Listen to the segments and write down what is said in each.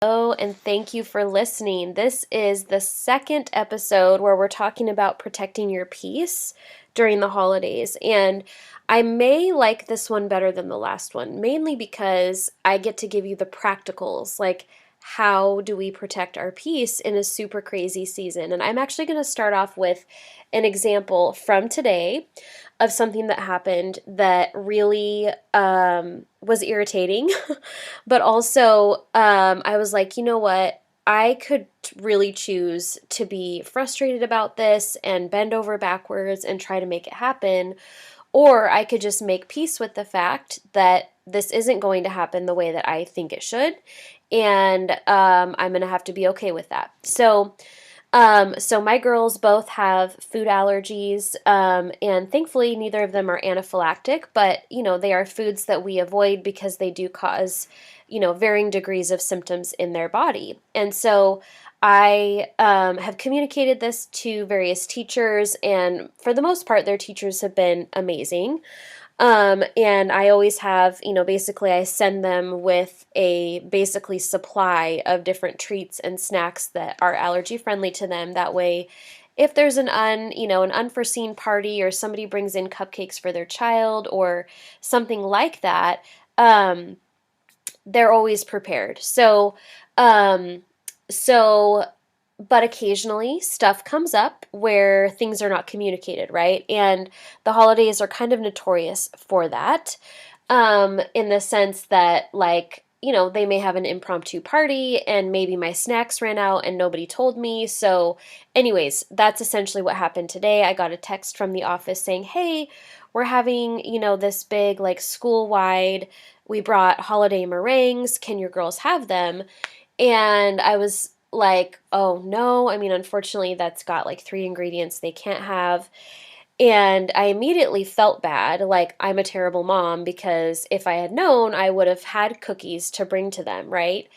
Hello, and thank you for listening. This is the second episode where we're talking about protecting your peace during the holidays. And I may like this one better than the last one, mainly because I get to give you the practicals, like how do we protect our peace in a super crazy season. And I'm actually going to start off with an example from today of something that happened that really was irritating. But also, I was like, you know what? I could really choose to be frustrated about this and bend over backwards and try to make it happen, or I could just make peace with the fact that this isn't going to happen the way that I think it should, and I'm going to have to be okay with that. So my girls both have food allergies, and thankfully neither of them are anaphylactic, but they are foods that we avoid because they do cause, varying degrees of symptoms in their body. And so I have communicated this to various teachers, and for the most part, their teachers have been amazing. And I always have, basically I send them with a basically supply of different treats and snacks that are allergy friendly to them. That way, if there's an unforeseen party or somebody brings in cupcakes for their child or something like that, they're always prepared. Um, so but occasionally stuff comes up where things are not communicated, right? And the holidays are kind of notorious for that, in the sense that, like, they may have an impromptu party and maybe my snacks ran out and nobody told me. So, anyways, that's essentially what happened today. I got a text from the office saying, hey, we're having, this big, like, school-wide, we brought holiday meringues. Can your girls have them? And I was like, oh no, I mean, unfortunately, that's got like three ingredients they can't have. And I immediately felt bad, like I'm a terrible mom, because if I had known, I would have had cookies to bring to them, right?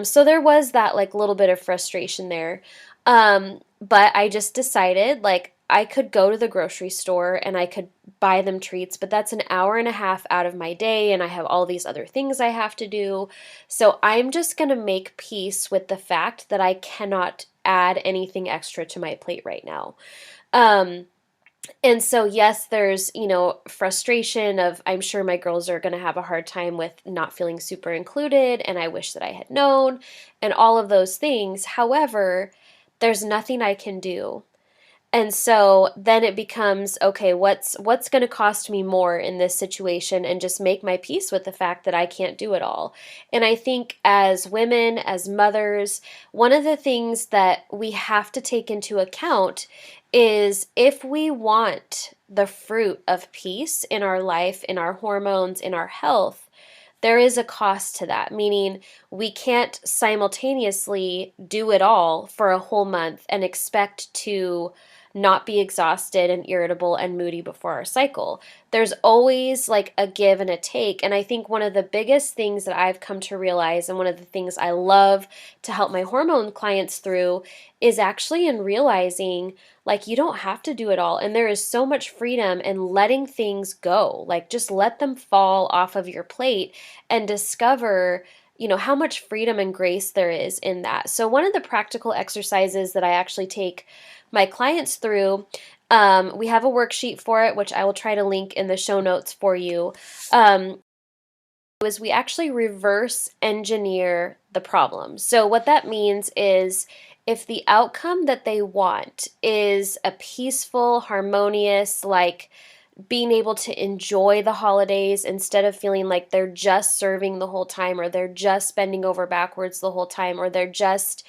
So there was that like little bit of frustration there. But I just decided like I could go to the grocery store and I could buy them treats, but that's an hour and a half out of my day and I have all these other things I have to do. So I'm just going to make peace with the fact that I cannot add anything extra to my plate right now. Um, and so, yes, there's, frustration of I'm sure my girls are going to have a hard time with not feeling super included, and I wish that I had known, and all of those things. However, there's nothing I can do. And so then it becomes, okay, what's going to cost me more in this situation, and just make my peace with the fact that I can't do it all. And I think as women, as mothers, one of the things that we have to take into account is if we want the fruit of peace in our life, in our hormones, in our health, there is a cost to that, meaning we can't simultaneously do it all for a whole month and expect to not be exhausted and irritable and moody before our cycle. There's always like a give and a take. And I think one of the biggest things that I've come to realize, and one of the things I love to help my hormone clients through, is actually in realizing like you don't have to do it all. And there is so much freedom in letting things go. Like just let them fall off of your plate and discover how much freedom and grace there is in that. So one of the practical exercises that I actually take my clients through, we have a worksheet for it, which I will try to link in the show notes for you, is we actually reverse engineer the problem. So what that means is if the outcome that they want is a peaceful, harmonious, like being able to enjoy the holidays instead of feeling like they're just serving the whole time, or they're just bending over backwards the whole time, or they're just,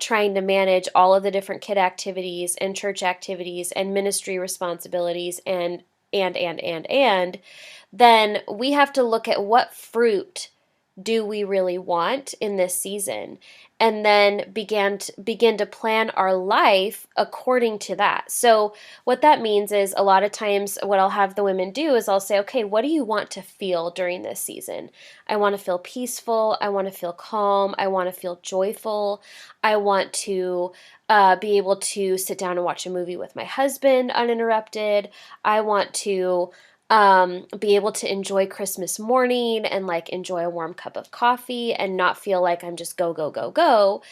trying to manage all of the different kid activities and church activities and ministry responsibilities and then we have to look at what fruit do we really want in this season, and then begin to plan our life according to that. So what that means is a lot of times what I'll have the women do is I'll say, okay, what do you want to feel during this season? I want to feel peaceful. I want to feel calm. I want to feel joyful. I want to be able to sit down and watch a movie with my husband uninterrupted. I want to be able to enjoy Christmas morning and like enjoy a warm cup of coffee and not feel like I'm just go, go, go, go.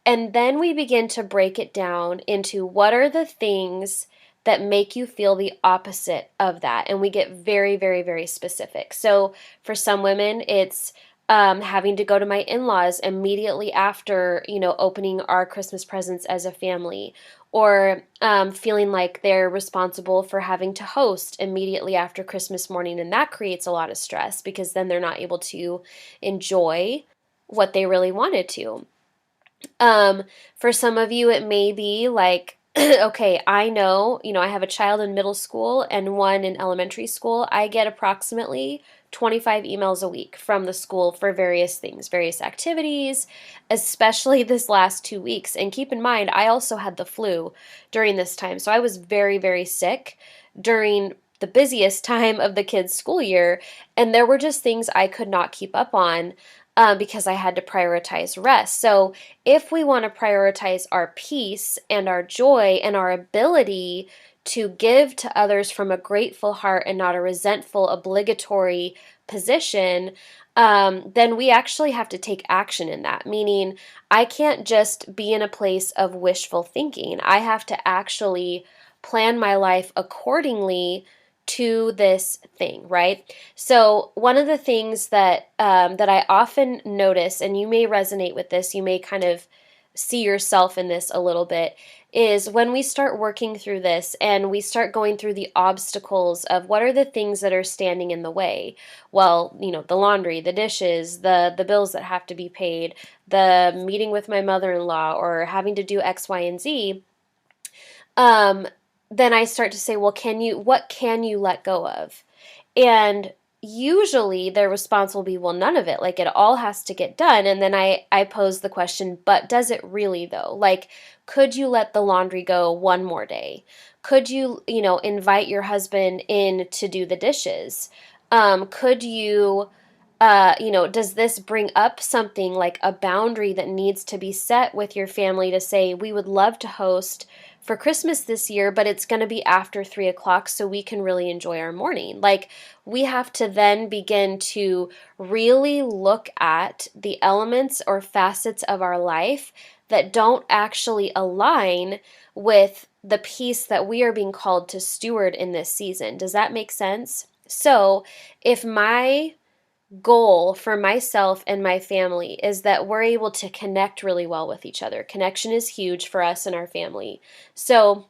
And then we begin to break it down into what are the things that make you feel the opposite of that. And we get very, very, very specific. So for some women, it's having to go to my in-laws immediately after, opening our Christmas presents as a family, or feeling like they're responsible for having to host immediately after Christmas morning. And that creates a lot of stress because then they're not able to enjoy what they really wanted to. For some of you, it may be like, okay, I know, I have a child in middle school and one in elementary school. I get approximately 25 emails a week from the school for various things, various activities, especially this last 2 weeks. And keep in mind, I also had the flu during this time. So I was very, very sick during the busiest time of the kids' school year. And there were just things I could not keep up on because I had to prioritize rest. So if we want to prioritize our peace and our joy and our ability to give to others from a grateful heart and not a resentful, obligatory position, then we actually have to take action in that. Meaning, I can't just be in a place of wishful thinking. I have to actually plan my life accordingly to this thing, right? So one of the things that I often notice, and you may resonate with this, you may kind of see yourself in this a little bit, is when we start working through this and we start going through the obstacles of what are the things that are standing in the way. Well, the laundry, the dishes, the bills that have to be paid, the meeting with my mother-in-law, or having to do X, Y, and Z. Then I start to say, well, what can you let go of? And usually their response will be, well, none of it. Like, it all has to get done. And then I pose the question, but does it really though? Like, could you let the laundry go one more day? Could you, invite your husband in to do the dishes? Could you, does this bring up something like a boundary that needs to be set with your family to say, we would love to host for Christmas this year, but it's going to be after 3 o'clock so we can really enjoy our morning. Like, we have to then begin to really look at the elements or facets of our life that don't actually align with the peace that we are being called to steward in this season. Does that make sense? So, if my goal for myself and my family is that we're able to connect really well with each other. Connection is huge for us and our family. So,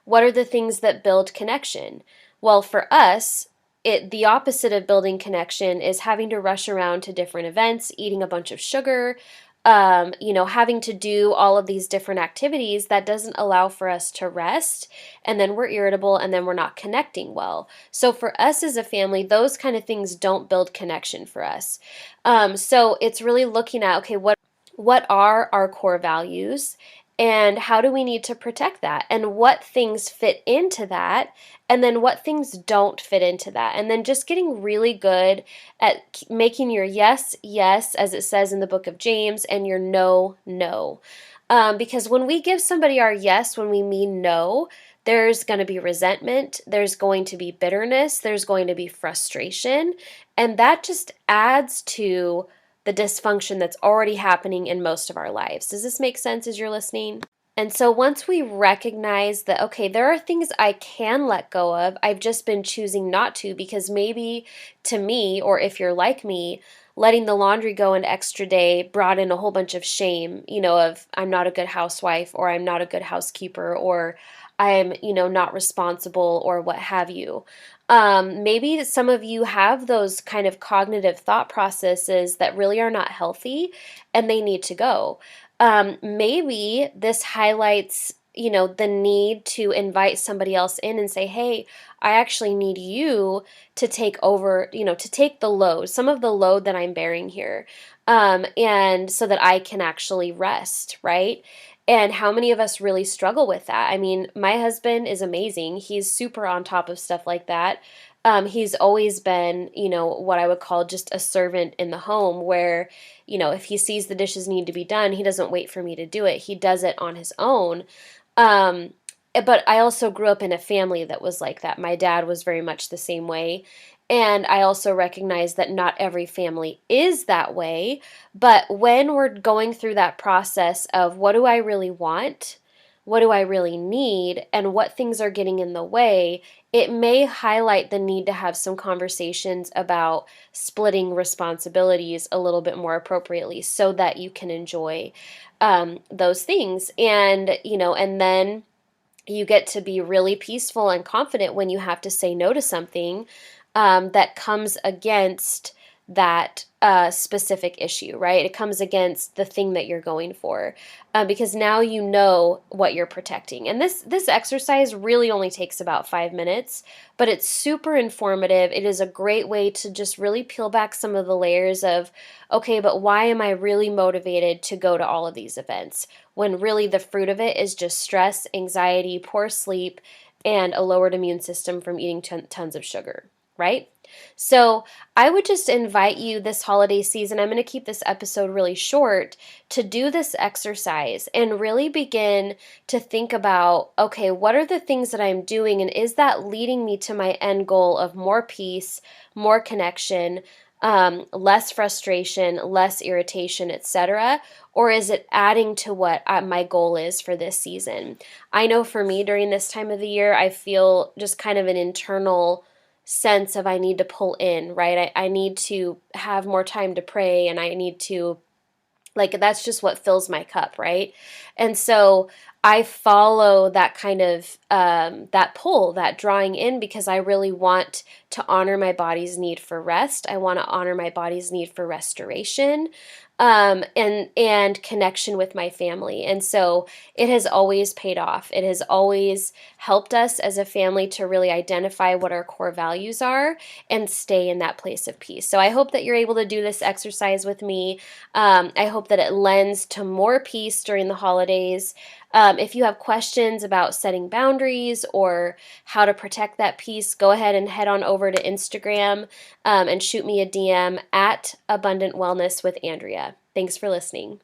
what are the things that build connection? Well, for us, the opposite of building connection is having to rush around to different events, eating a bunch of sugar, having to do all of these different activities that doesn't allow for us to rest, and then we're irritable and then we're not connecting well. So for us as a family, those kind of things don't build connection for us. So it's really looking at, okay, what are our core values and how do we need to protect that, and what things fit into that, and then what things don't fit into that, and then just getting really good at making your yes, yes, as it says in the book of James, and your no, no. Because when we give somebody our yes, when we mean no, there's going to be resentment, there's going to be bitterness, there's going to be frustration, and that just adds to the dysfunction that's already happening in most of our lives. Does this make sense as you're listening? And so once we recognize that, okay, there are things I can let go of, I've just been choosing not to because maybe to me, or if you're like me, letting the laundry go an extra day brought in a whole bunch of shame, of I'm not a good housewife, or I'm not a good housekeeper, or I'm, not responsible, or what have you. Maybe some of you have those kind of cognitive thought processes that really are not healthy and they need to go. Maybe this highlights, the need to invite somebody else in and say, hey, I actually need you to take over, to take the load, some of the load that I'm bearing here, and so that I can actually rest, right? And how many of us really struggle with that? I mean, my husband is amazing. He's super on top of stuff like that. He's always been, what I would call just a servant in the home where, if he sees the dishes need to be done, he doesn't wait for me to do it. He does it on his own. Um, but I also grew up in a family that was like that. My dad was very much the same way. And I also recognize that not every family is that way. But when we're going through that process of what do I really want? What do I really need? And what things are getting in the way? It may highlight the need to have some conversations about splitting responsibilities a little bit more appropriately so that you can enjoy those things. And, and then you get to be really peaceful and confident when you have to say no to something that comes against that specific issue, right? It comes against the thing that you're going for, because now you know what you're protecting. And this exercise really only takes about 5 minutes, but it's super informative. It is a great way to just really peel back some of the layers of, okay, but why am I really motivated to go to all of these events? When really the fruit of it is just stress, anxiety, poor sleep, and a lowered immune system from eating tons of sugar, right? So I would just invite you this holiday season, I'm going to keep this episode really short, to do this exercise and really begin to think about, okay, what are the things that I'm doing, and is that leading me to my end goal of more peace, more connection, less frustration, less irritation, etc.? Or is it adding to what my goal is for this season? I know for me during this time of the year, I feel just kind of an internal sense of I need to pull in, right? I need to have more time to pray, and I need to, like, that's just what fills my cup, right? And so I follow that kind of, that pull, that drawing in, because I really want to honor my body's need for rest. I want to honor my body's need for restoration, and connection with my family. And so it has always paid off. It has always helped us as a family to really identify what our core values are and stay in that place of peace. So I hope that you're able to do this exercise with me. I hope that it lends to more peace during the holidays. If you have questions about setting boundaries or how to protect that peace, go ahead and head on over to Instagram, and shoot me a DM at Abundant Wellness with Andrea. Thanks for listening.